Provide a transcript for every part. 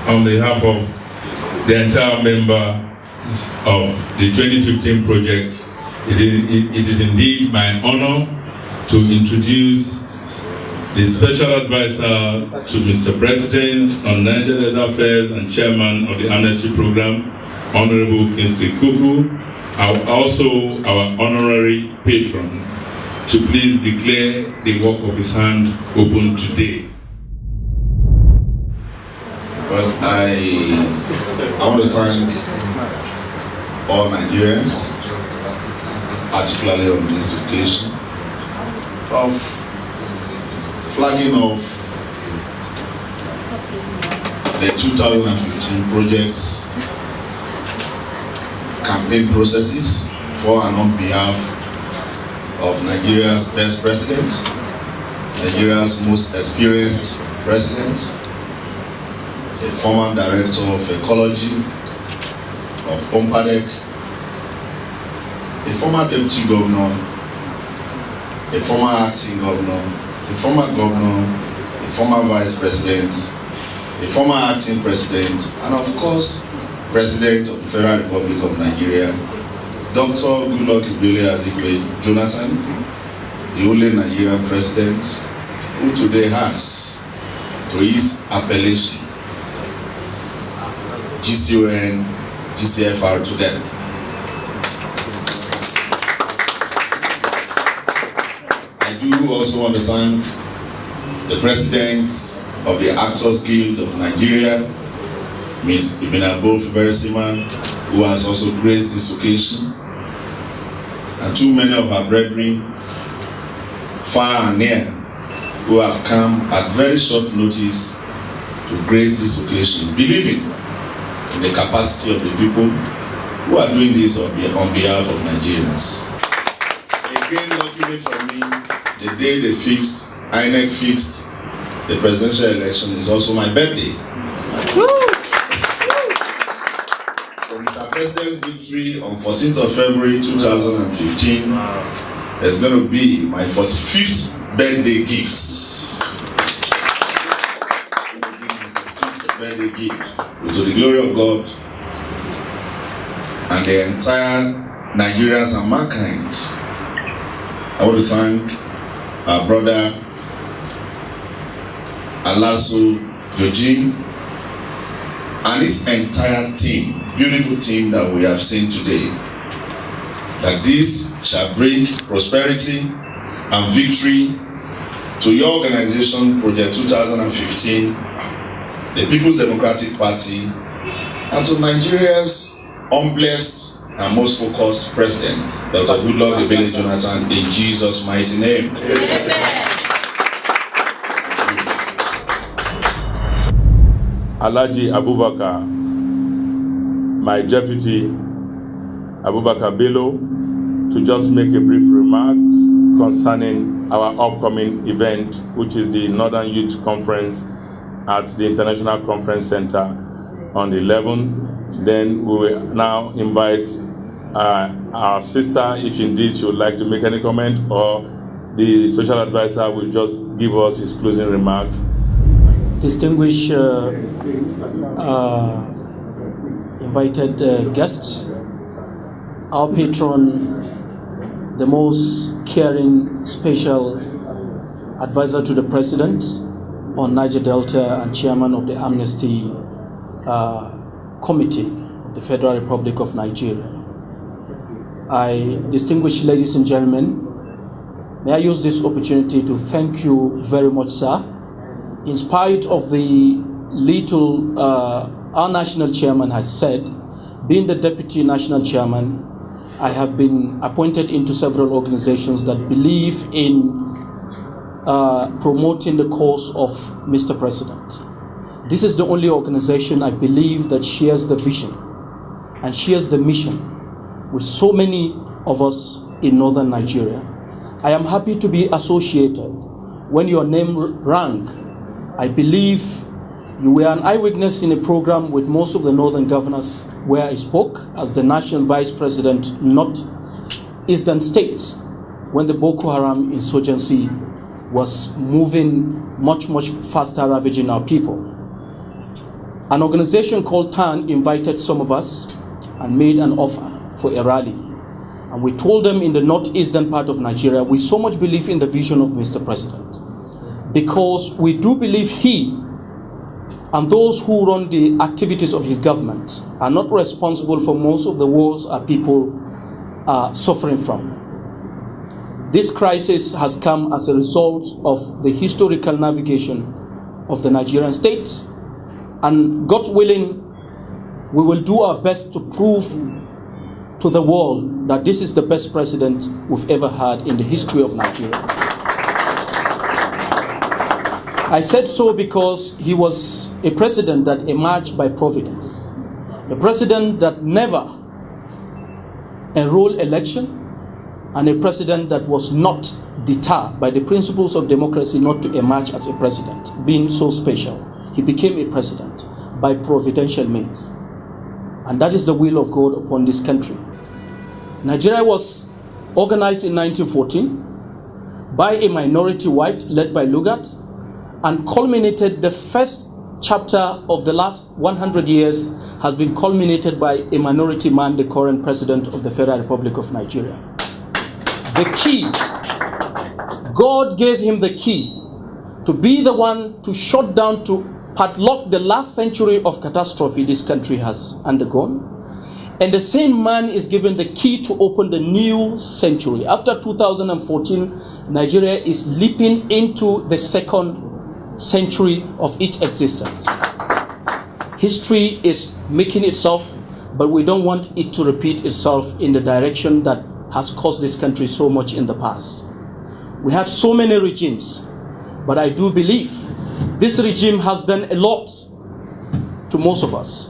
On behalf of the entire members of the 2015 project, it is indeed my honor to introduce the Special Advisor to Mr. President on Niger Affairs and Chairman of the AMNESTY Program, Honorable Kingsley Kuku, also our honorary patron, to please declare the work of his hand open today. Well, I want to thank all Nigerians, particularly on this occasion, of flagging off the 2015 project's campaign processes for and on behalf of Nigeria's best president, Nigeria's most experienced president, a former director of ecology of Ompadek, a former deputy governor, a former acting governor, a former governor, a former vice president, a former acting president, and of course, President of the Federal Republic of Nigeria, Dr. Goodluck Azikwe Jonathan, the only Nigerian president who today has, to his appellation, GCON, GCFR together. I do also want to thank the presidents of the Actors Guild of Nigeria, Ms. Ibinabo Fiberesima, who has also graced this occasion, and too many of our brethren, far and near, who have come at very short notice to grace this occasion, believing in the capacity of the people who are doing this on behalf of Nigerians. Again, luckily for me, the day they fixed, INEC fixed the presidential election is also my birthday. So Mr. President's victory on 14th of February 2015 is going to be my 45th birthday gift. Birthday gift to the glory of God and the entire Nigerians and mankind. I want to thank our brother Alaso Yojin and his entire team, beautiful team that we have seen today. That this shall bring prosperity and victory to your organization, Project 2015, the People's Democratic Party, and to Nigeria's unblessed and most focused president, Dr. Goodluck Jonathan, in Jesus' mighty name. Amen. Alhaji Abubakar, my deputy, Abubakar Bello, to just make a brief remarks concerning our upcoming event, which is the Northern Youth Conference at the International Conference Center on the 11th. Then we will now invite our sister, if indeed she would like to make any comment, or the special advisor will just give us his closing remark. Distinguished invited guests, our patron, the most caring special advisor to the President on Niger Delta and chairman of the Amnesty Committee of the Federal Republic of Nigeria. Distinguished ladies and gentlemen, may I use this opportunity to thank you very much, sir. In spite of the little our national chairman has said, being the deputy national chairman, I have been appointed into several organizations that believe in promoting the cause of Mr. President. This is the only organization I believe that shares the vision and shares the mission with so many of us in northern Nigeria. I am happy to be associated. When your name rang, I believe you were an eyewitness in a program with most of the northern governors where I spoke as the national vice president, not Eastern states, when the Boko Haram insurgency was moving much faster, ravaging our people. An organization called TAN invited some of us and made an offer for a rally. And we told them in the northeastern part of Nigeria, we so much believe in the vision of Mr. President, because we do believe he and those who run the activities of his government are not responsible for most of the wars our people are suffering from. This crisis has come as a result of the historical navigation of the Nigerian state, and God willing, we will do our best to prove to the world that this is the best president we've ever had in the history of Nigeria. I said so because he was a president that emerged by providence, a president that never enrolled election, and a president that was not deterred by the principles of democracy not to emerge as a president. Being so special, he became a president by providential means. And that is the will of God upon this country. Nigeria was organized in 1914 by a minority white led by Lugard, and culminated, the first chapter of the last 100 years has been culminated by a minority man, the current president of the Federal Republic of Nigeria. The key, God gave him the key to be the one to shut down, to padlock the last century of catastrophe this country has undergone. And the same man is given the key to open the new century. After 2014, Nigeria is leaping into the second century of its existence. History is making itself, but we don't want it to repeat itself in the direction that has caused this country so much in the past. We had so many regimes, but I do believe this regime has done a lot to most of us.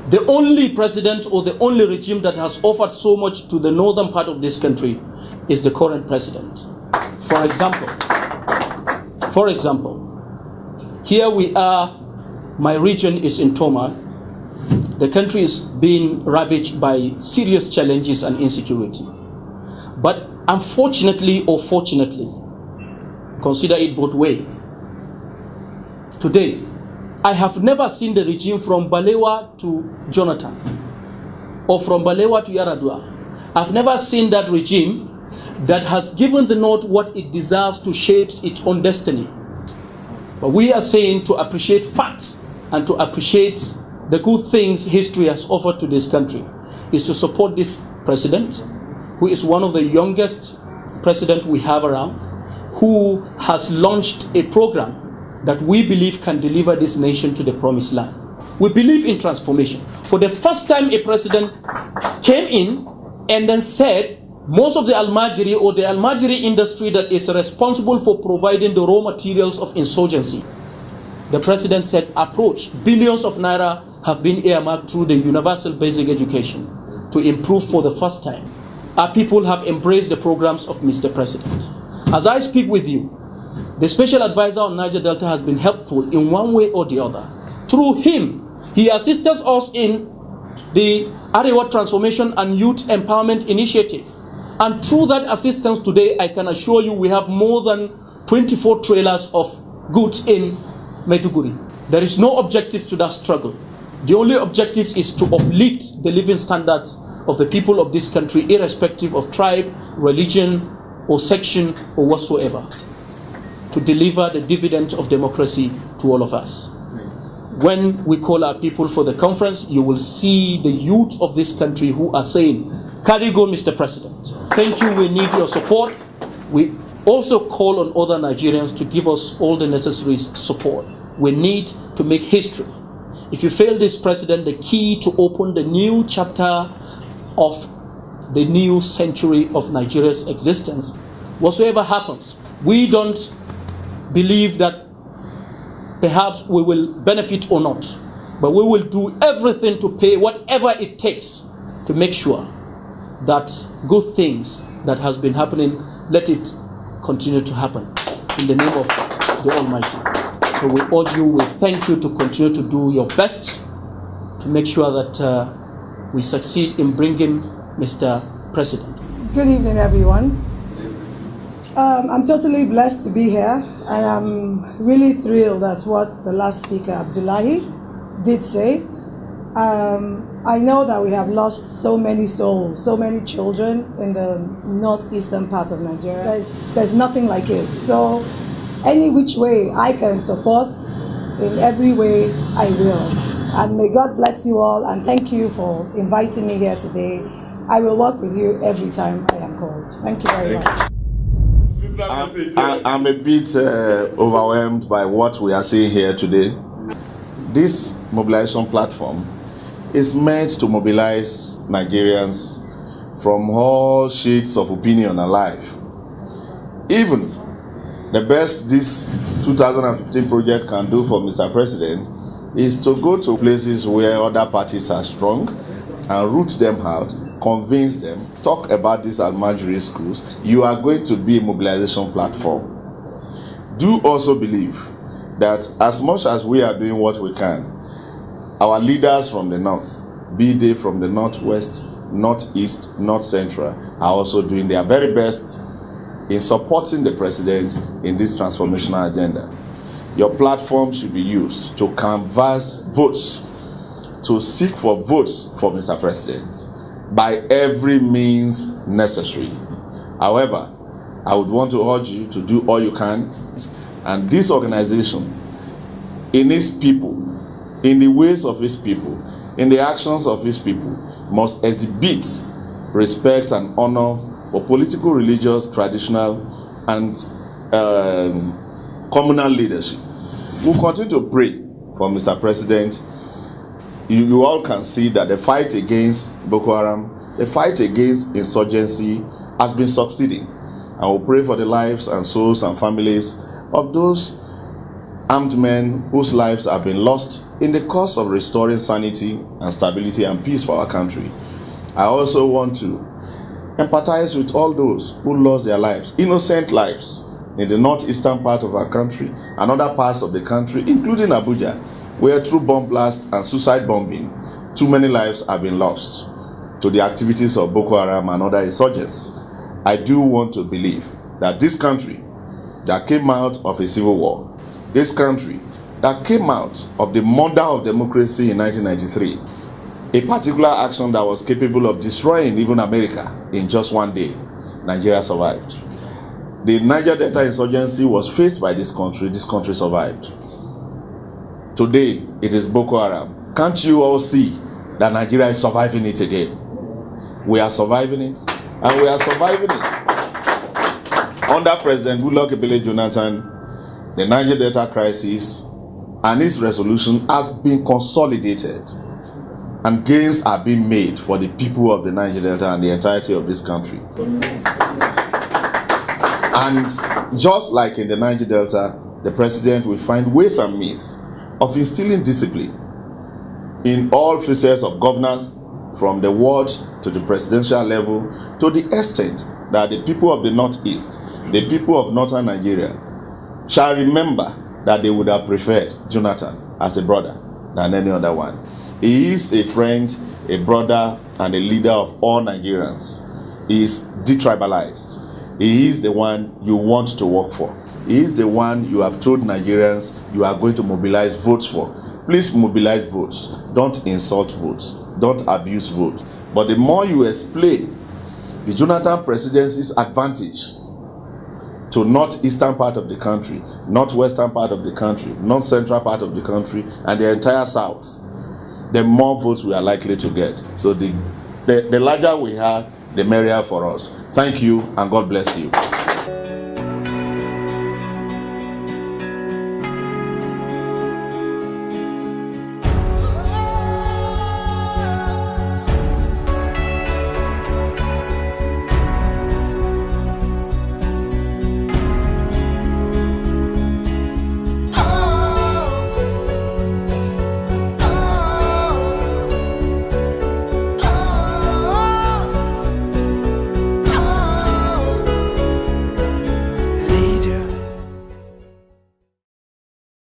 The only president or the only regime that has offered so much to the northern part of this country is the current president. For example, here we are, my region is in Toma. The country is being ravaged by serious challenges and insecurity. But unfortunately or fortunately, consider it both ways. Today, I have never seen the regime from Balewa to Jonathan or from Balewa to Yaradua. I've never seen that regime that has given the North what it deserves to shape its own destiny. But we are saying to appreciate facts and to appreciate the good things history has offered to this country is to support this president, who is one of the youngest presidents we have around, who has launched a program that we believe can deliver this nation to the promised land. We believe in transformation. For the first time, a president came in and then said, most of the Almajiri or the Almajiri industry that is responsible for providing the raw materials of insurgency the president said, approach. Billions of naira have been earmarked through the universal basic education to improve for the first time. Our people have embraced the programs of Mr. President. As I speak with you, the special advisor on Niger Delta has been helpful in one way or the other. Through him, he assisted us in the Arewa Transformation and Youth Empowerment Initiative. And through that assistance today, I can assure you we have more than 24 trailers of goods in Maiduguri. There is no objective to that struggle. The only objective is to uplift the living standards of the people of this country, irrespective of tribe, religion, or section, or whatsoever, to deliver the dividend of democracy to all of us. When we call our people for the conference, you will see the youth of this country who are saying, carry go, Mr. President. Thank you, we need your support. We also call on other Nigerians to give us all the necessary support. We need to make history. If you fail this president, the key to open the new chapter of the new century of Nigeria's existence, whatsoever happens, we don't believe that perhaps we will benefit or not, but we will do everything to pay whatever it takes to make sure that good things that has been happening, let it continue to happen in the name of the Almighty. So we urge you, we thank you to continue to do your best to make sure that we succeed in bringing Mr. President. Good evening, everyone. I'm totally blessed to be here. I am really thrilled at what the last speaker, Abdullahi, did say. I know that we have lost so many souls, so many children in the northeastern part of Nigeria. There's nothing like it. So any which way I can support, in every way I will. And may God bless you all, and thank you for inviting me here today. I will work with you every time I am called. Thank you very much. I'm a bit overwhelmed by what we are seeing here today. This mobilization platform is meant to mobilize Nigerians from all shades of opinion and life. Even the best this 2015 project can do for Mr. President is to go to places where other parties are strong and root them out, convince them, talk about these Almajiri schools. You are going to be a mobilization platform. Do also believe that as much as we are doing what we can, our leaders from the north, be they from the northwest, northeast, north central, are also doing their very best in supporting the president in this transformational agenda. Your platform should be used to canvass votes, to seek for votes for Mr. President by every means necessary. However, I would want to urge you to do all you can, and this organization, in its people, in the ways of its people, in the actions of its people, must exhibit respect and honor for political, religious, traditional, and communal leadership. We'll continue to pray for Mr. President. You all can see that the fight against Boko Haram, the fight against insurgency has been succeeding. And we'll pray for the lives and souls and families of those armed men whose lives have been lost in the course of restoring sanity and stability and peace for our country. I also want to empathize with all those who lost their lives, innocent lives, in the northeastern part of our country and other parts of the country, including Abuja, where through bomb blast and suicide bombing, too many lives have been lost to the activities of Boko Haram and other insurgents. I do want to believe that this country that came out of a civil war, this country that came out of the murder of democracy in 1993, a particular action that was capable of destroying even America in just one day, Nigeria survived. The Niger Delta insurgency was faced by this country survived. Today, it is Boko Haram. Can't you all see that Nigeria is surviving it again? We are surviving it, and we are surviving it. Under President Goodluck Ebele Jonathan, the Niger Delta crisis and its resolution has been consolidated, and gains are being made for the people of the Niger Delta and the entirety of this country. And just like in the Niger Delta, the president will find ways and means of instilling discipline in all facets of governance, from the ward to the presidential level, to the extent that the people of the Northeast, the people of Northern Nigeria, shall remember that they would have preferred Jonathan as a brother than any other one. He is a friend, a brother, and a leader of all Nigerians. He is detribalized. He is the one you want to work for. He is the one you have told Nigerians you are going to mobilize votes for. Please mobilize votes. Don't insult votes. Don't abuse votes. But the more you explain the Jonathan presidency's advantage to northeastern part of the country, northwestern part of the country, north central part of the country, and the entire south, the more votes we are likely to get. So the larger we have, the merrier for us. Thank you, and God bless you.